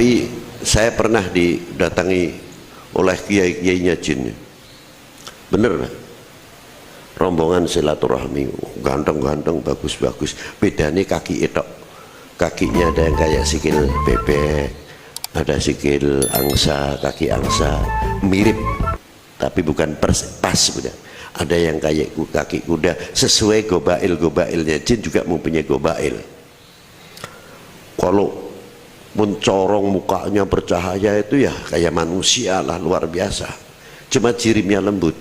Tapi saya pernah didatangi oleh kiai-kiainya jin. Bener nggak? Rombongan silaturahmi, ganteng-ganteng, bagus-bagus. Bedanya kaki etok, kakinya ada yang kayak sikil bebek, ada sikil angsa, kaki angsa, mirip, tapi bukan pas udah. Ada yang kayak kaki kuda, sesuai gobail-gobailnya. Jin juga mempunyai gobail. Kalau mencorong mukanya bercahaya itu ya kayak manusia lah, luar biasa. Cuma jirimnya lembut.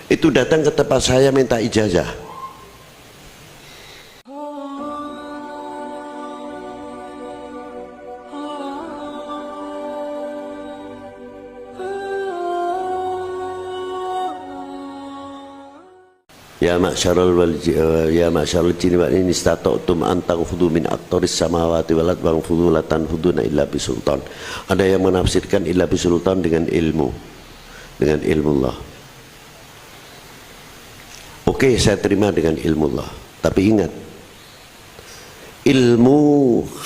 Itu datang ke tempat saya minta ijazah. Ya ma'syarul jin wa in istata'tum an taghudhu min aqtaris samawati wal ardi fudhu la tanfuduna illa bisultan. Ada yang menafsirkan illa bisultan dengan ilmu, dengan ilmu Allah. Oke, saya terima dengan ilmu Allah. Tapi ingat, ilmu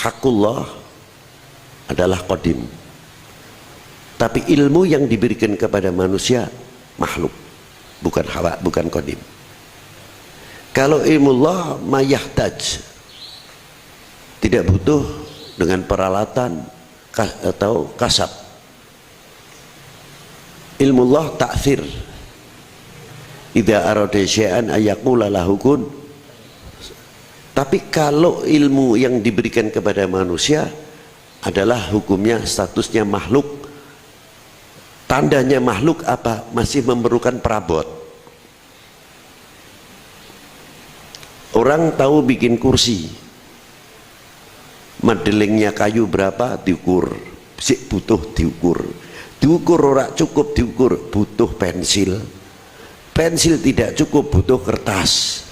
hakullah adalah qadim. Tapi ilmu yang diberikan kepada manusia makhluk, bukan hawa, bukan qadim. Kalau ilmu Allah mayahtaj, tidak butuh dengan peralatan atau kasab. Ilmu Allah ta'thir. Idza arada syai'an ayaqula lahu kun. Tapi kalau ilmu yang diberikan kepada manusia adalah hukumnya, statusnya makhluk. Tandanya makhluk apa? Masih memerlukan perabot. Orang tahu bikin kursi, modelingnya kayu berapa diukur, sik butuh diukur. Diukur ora cukup diukur, butuh pensil. Pensil tidak cukup, butuh kertas.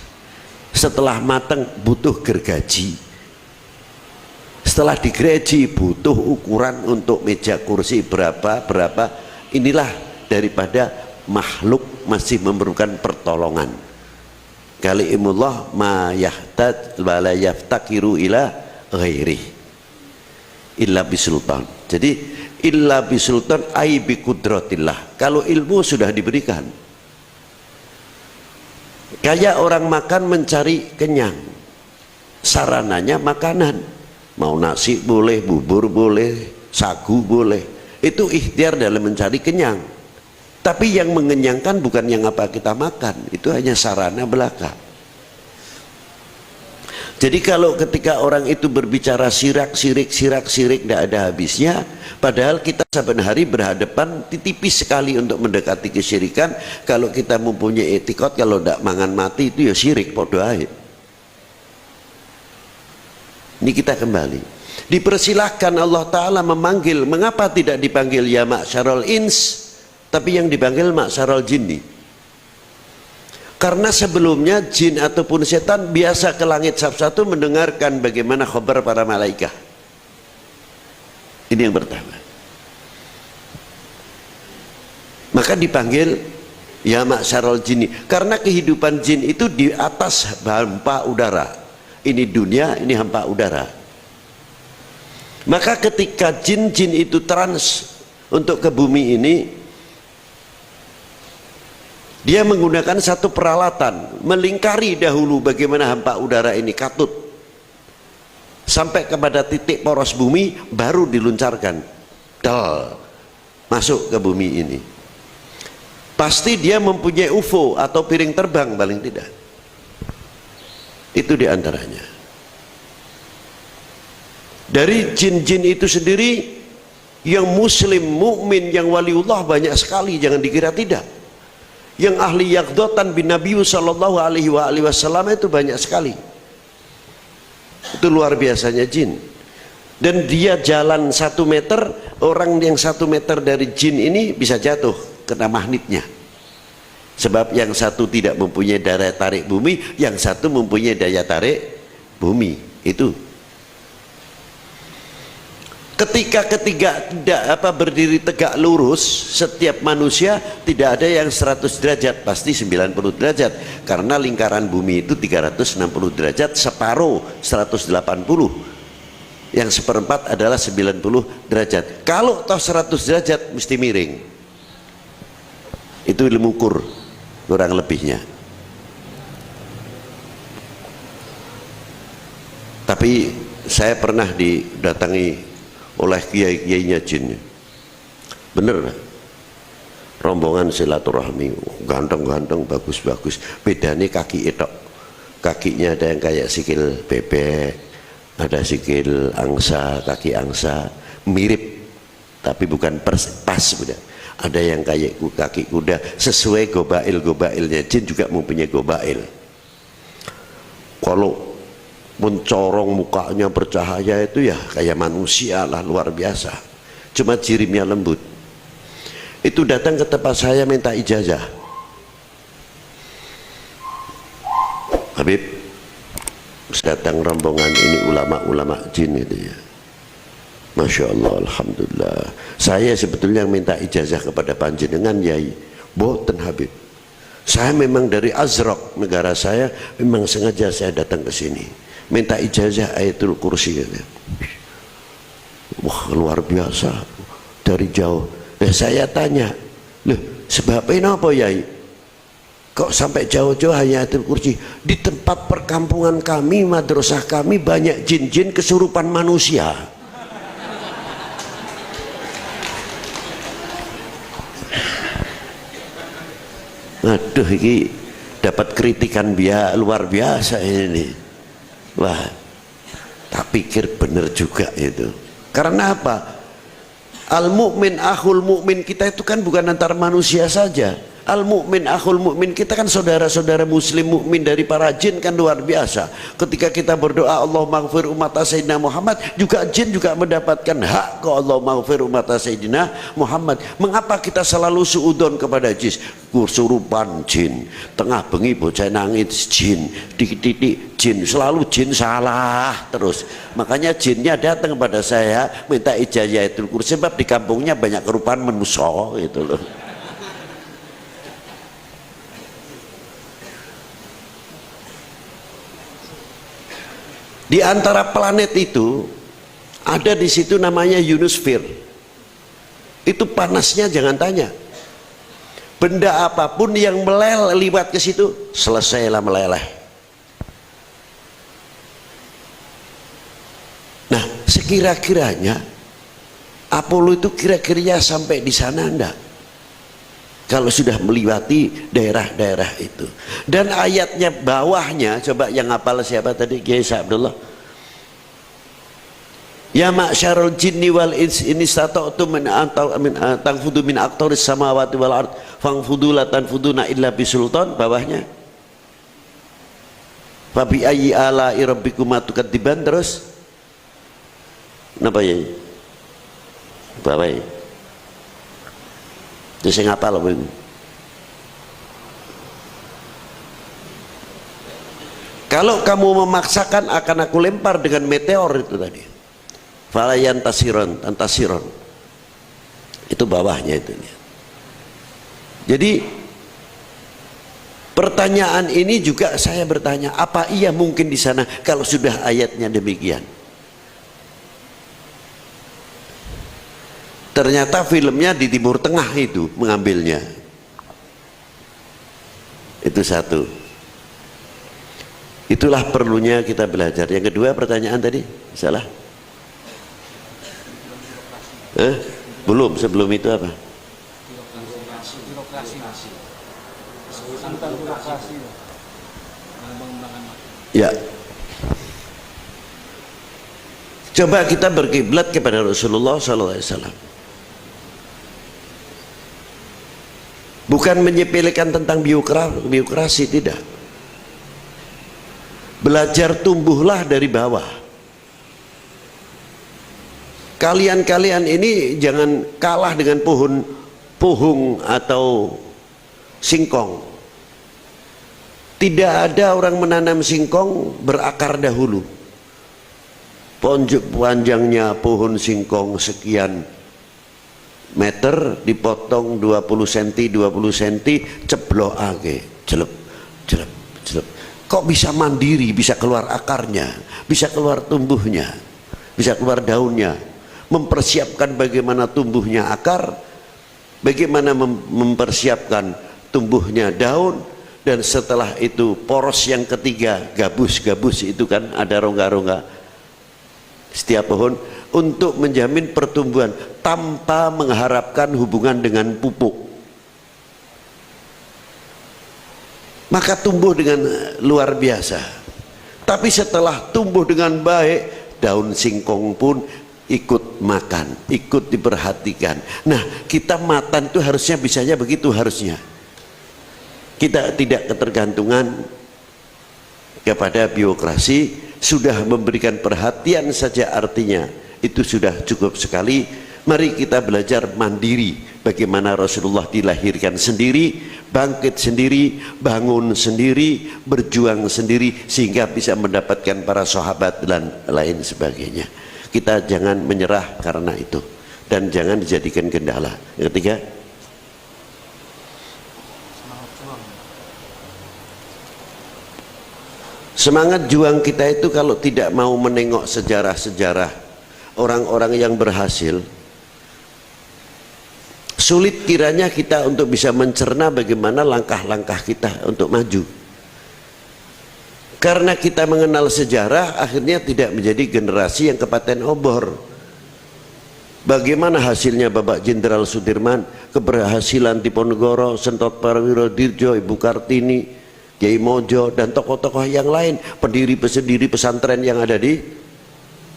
Setelah matang butuh gergaji. Setelah digergaji butuh ukuran untuk meja kursi berapa. Inilah daripada makhluk masih memerlukan pertolongan. Kalimullah ma yahtad wa la yaftakiru ila ghairi illa bisultan. Jadi illa bisultan ai bi qudratillah. Kalau ilmu sudah diberikan, kayak orang makan mencari kenyang, sarananya makanan, mau nasi boleh, bubur boleh, sagu boleh, itu ikhtiar dalam mencari kenyang. Tapi yang mengenyangkan bukan yang apa kita makan, itu hanya sarana belaka. Jadi kalau ketika orang itu berbicara sirik tidak ada habisnya, padahal kita saben hari berhadapan tipis sekali untuk mendekati kesyirikan. Kalau kita mempunyai etikot, kalau tidak mangan mati itu ya syirik, podo ae. Ini kita kembali. Dipersilahkan Allah Ta'ala memanggil. Mengapa tidak dipanggil ya ma'syarul ins, tapi yang dipanggil ma'syarul jinni? Karena sebelumnya jin ataupun setan biasa ke langit satu mendengarkan bagaimana khabar para malaikat. Ini yang pertama. Maka dipanggil ya ma'syarul jinni, karena kehidupan jin itu di atas hampa udara. Ini dunia, ini hampa udara. Maka ketika jin-jin itu trans untuk ke bumi ini, dia menggunakan satu peralatan, melingkari dahulu bagaimana hampa udara ini katut sampai kepada titik poros bumi, baru diluncarkan masuk ke bumi ini. Pasti dia mempunyai UFO atau piring terbang paling tidak. Itu diantaranya. Dari jin-jin itu sendiri, yang muslim, mukmin, yang waliullah banyak sekali, jangan dikira tidak. Yang ahli yaqdatan bin Nabi sallallahu alaihi wasallam itu banyak sekali. Itu luar biasanya jin. Dan dia jalan 1 meter, orang yang 1 meter dari jin ini bisa jatuh kena magnetnya. Sebab yang satu tidak mempunyai daya tarik bumi, yang satu mempunyai daya tarik bumi. Itu ketika ketiga tidak berdiri tegak lurus, setiap manusia tidak ada yang 100 derajat, pasti 90 derajat, karena lingkaran bumi itu 360 derajat, separuh 180. yang seperempat adalah 90 derajat. Kalau toh 100 derajat mesti miring. Itu ilmu ukur kurang lebihnya. Tapi saya pernah didatangi oleh kiai-kiainya jin. Bener, rombongan silaturahmi, ganteng-ganteng, bagus-bagus. Bedanya kaki itu, kakinya ada yang kayak sikil bebek, ada sikil angsa, kaki angsa, mirip, tapi bukan pas udah. Ada yang kayak kaki kuda, sesuai gobailnya. Jin juga mempunyai gobail. Kalau mencorong mukanya bercahaya itu ya kayak manusia lah, luar biasa. Cuma jirimnya lembut. Itu datang ke tempat saya minta ijazah. Habib, datang rombongan ini ulama-ulama jin itu ya. Masya Allah, Alhamdulillah. Saya sebetulnya minta ijazah kepada panjenengan Yai. Boten Habib. Saya memang dari Azraq, negara saya, memang sengaja saya datang ke sini. Minta ijazah Ayatul Kursi. Wah, luar biasa. Dari jauh. Nah, saya tanya, loh, sebabnya apa Yai? Kok sampai jauh-jauh hanya Ayatul Kursi? Di tempat perkampungan kami, madrasah kami banyak jin-jin kesurupan manusia. Aduh, ini dapat kritikan luar biasa ini. Wah, tak pikir bener juga itu. Karena apa? Al-mu'min akhul mu'min, kita itu kan bukan antar manusia saja. Al-mu'min akhul mu'min, kita kan saudara-saudara muslim mukmin dari para jin, kan luar biasa. Ketika kita berdoa Allah maghfir umat Sayyidina Muhammad, juga jin juga mendapatkan hak ke Allah maghfir umat Sayyidina Muhammad. Mengapa kita selalu suudon kepada jin? Kesurupan jin, tengah bengi bocah nangis jin, titik-titik jin, selalu jin salah terus. Makanya jinnya datang kepada saya minta ijazah itu kursi, sebab di kampungnya banyak kerupan manusia gitu loh. Di antara planet itu ada di situ namanya ionosfer. Itu panasnya jangan tanya. Benda apapun yang meleleh liwat ke situ, selesailah meleleh. Nah, sekira-kiranya Apollo itu kira-kiranya sampai di sana enggak? Kalau sudah melewati daerah-daerah itu. Dan ayatnya bawahnya, coba yang hafal siapa tadi? Kiai Abdullah. Ya ma'syarul jinni wal ins in istata'tum min tanfudu min aqtaris samawati wal ard fangfudu la tanfuduna illa bisultan. Bawahnya fa bi ayyi ala'i rabbikuma tukadziban. Terus napa ya? Bawah. Terus saya ngapal apa itu? Kalau kamu memaksakan akan aku lempar dengan meteor itu tadi. Falayan tasiron. Itu bawahnya itu. Jadi pertanyaan ini juga saya bertanya, apa iya mungkin di sana kalau sudah ayatnya demikian? Ternyata filmnya di Timur Tengah itu mengambilnya. Itu satu. Itulah perlunya kita belajar. Yang kedua, pertanyaan tadi salah? Belum, sebelum itu apa? Ya. Coba kita berkiblat kepada Rasulullah SAW. Bukan menyepelekan tentang biokrasi, tidak. Belajar tumbuhlah dari bawah. Kalian ini jangan kalah dengan pohon atau singkong. Tidak ada orang menanam singkong berakar dahulu. Panjangnya pohon singkong sekian meter, dipotong 20 cm ceblokake, jelep. Kok bisa mandiri, bisa keluar akarnya, bisa keluar tumbuhnya? bisa keluar daunnya, mempersiapkan bagaimana tumbuhnya akar, bagaimana mempersiapkan tumbuhnya daun, dan setelah itu poros yang ketiga, gabus itu kan ada rongga-rongga setiap pohon, untuk menjamin pertumbuhan tanpa mengharapkan hubungan dengan pupuk. Maka tumbuh dengan luar biasa. Tapi setelah tumbuh dengan baik, daun singkong pun ikut makan, ikut diperhatikan. Nah, kita makan itu harusnya bisanya begitu, harusnya kita tidak ketergantungan kepada birokrasi, sudah memberikan perhatian saja artinya itu sudah cukup sekali. Mari kita belajar mandiri, bagaimana Rasulullah dilahirkan sendiri, bangkit sendiri, bangun sendiri, berjuang sendiri, sehingga bisa mendapatkan para sahabat dan lain sebagainya. Kita jangan menyerah karena itu, dan jangan dijadikan kendala. Yang ketiga, semangat juang kita itu kalau tidak mau menengok sejarah-sejarah orang-orang yang berhasil, sulit kiranya kita untuk bisa mencerna bagaimana langkah-langkah kita untuk maju. Karena kita mengenal sejarah, akhirnya tidak menjadi generasi yang kepaten obor. Bagaimana hasilnya Bapak Jenderal Sudirman, keberhasilan Diponegoro, Sentot Prawiro Dirjo, Ibu Kartini, Kiai Mojo, dan tokoh-tokoh yang lain, pendiri pesantren yang ada di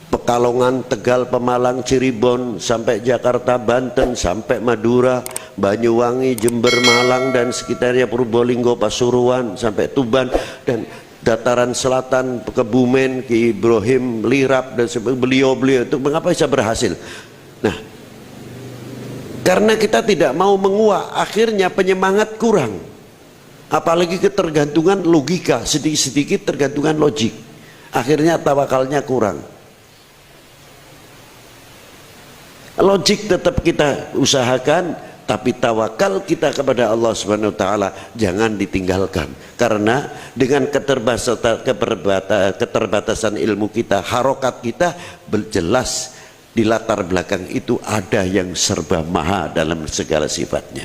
Pekalongan, Tegal, Pemalang, Cirebon, sampai Jakarta, Banten, sampai Madura, Banyuwangi, Jember, Malang, dan sekitarnya, Purbolinggo, Pasuruan, sampai Tuban, dan dataran selatan, Kebumen, Ki Ibrahim, Lirap, dan beliau itu mengapa bisa berhasil? Nah, karena kita tidak mau menguak, akhirnya penyemangat kurang, apalagi ketergantungan logika, sedikit-sedikit tergantungan logik, akhirnya tawakalnya kurang. Logik tetap kita usahakan, tapi tawakal kita kepada Allah Subhanahu wa taala jangan ditinggalkan. Karena dengan keterbatasan ilmu kita, harokat kita, jelas di latar belakang itu ada yang serba maha dalam segala sifatnya.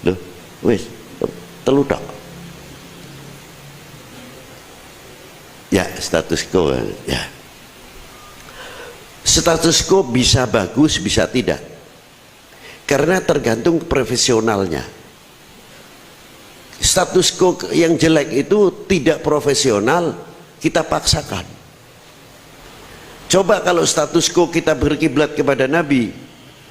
Loh, wis telu tok. Ya, status quo ya. Status quo bisa bagus, bisa tidak, karena tergantung profesionalnya. Status quo yang jelek itu tidak profesional, kita paksakan. Coba kalau status quo kita berkiblat kepada Nabi,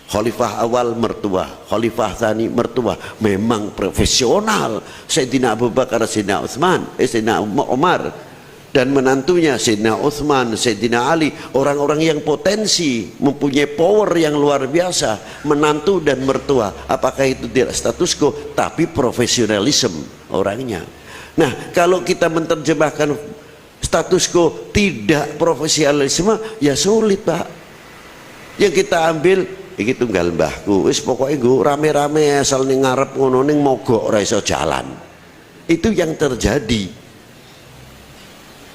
Khalifah awal mertua, Khalifah tsani mertua, memang profesional. Sayyidina Abu Bakar, Sayyidina Utsman, Sayyidina Umar, dan menantunya Sayyidina Utsman, Sayyidina Ali, orang-orang yang potensi, mempunyai power yang luar biasa, menantu dan mertua. Apakah itu tidak status quo? Tapi profesionalisme orangnya. Nah, kalau kita menerjemahkan status quo tidak profesionalisme, ya sulit, Pak. Yang kita ambil iki tunggal mbahku, wis pokoknya gue rame-rame asal ning ngarep ngono ning mogok ora iso jalan. Itu yang terjadi.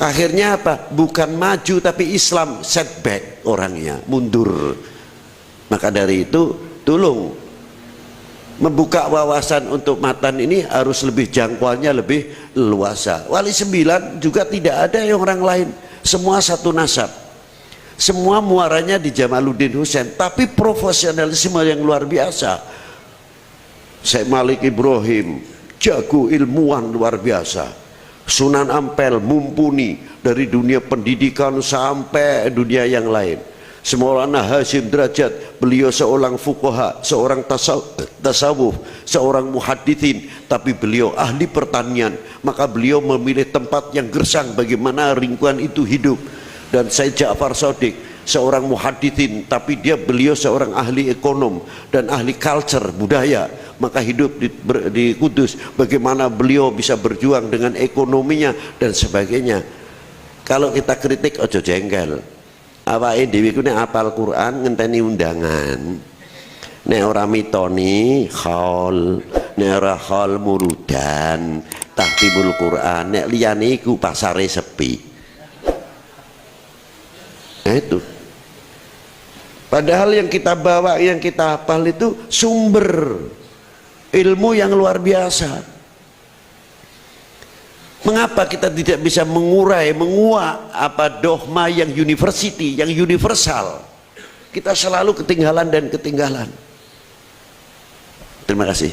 Akhirnya apa? Bukan maju tapi Islam setback, orangnya mundur. Maka dari itu tolong membuka wawasan untuk matan ini harus lebih jangkauannya lebih luasa. Wali 9 juga tidak ada yang orang lain, semua satu nasab, semua muaranya di Jamaluddin Husain, tapi profesionalisme yang luar biasa. Syekh Malik Ibrahim jago ilmuwan luar biasa. Sunan Ampel mumpuni dari dunia pendidikan sampai dunia yang lain. Maulana Hasyim Derajat, beliau seorang fuqaha, seorang tasawuf, seorang muhaddithin, tapi beliau ahli pertanian, maka beliau memilih tempat yang gersang bagaimana lingkungan itu hidup. Dan Said Ja'far Shadiq, seorang muhaddithin, tapi beliau seorang ahli ekonom dan ahli culture, budaya, maka hidup di Kudus, bagaimana beliau bisa berjuang dengan ekonominya dan sebagainya. Kalau kita kritik ojo jengkel, awake dhewe ku nek apal Quran ngenteni undangan, nek ora mitoni khol, nek ora khol murudan tahtibul Quran, nek liyane iku pasare sepi. Nah itu. Padahal yang kita bawa, yang kita hafal itu sumber ilmu yang luar biasa. Mengapa kita tidak bisa mengurai, menguak apa dogma yang university, yang universal? Kita selalu ketinggalan dan ketinggalan. Terima kasih.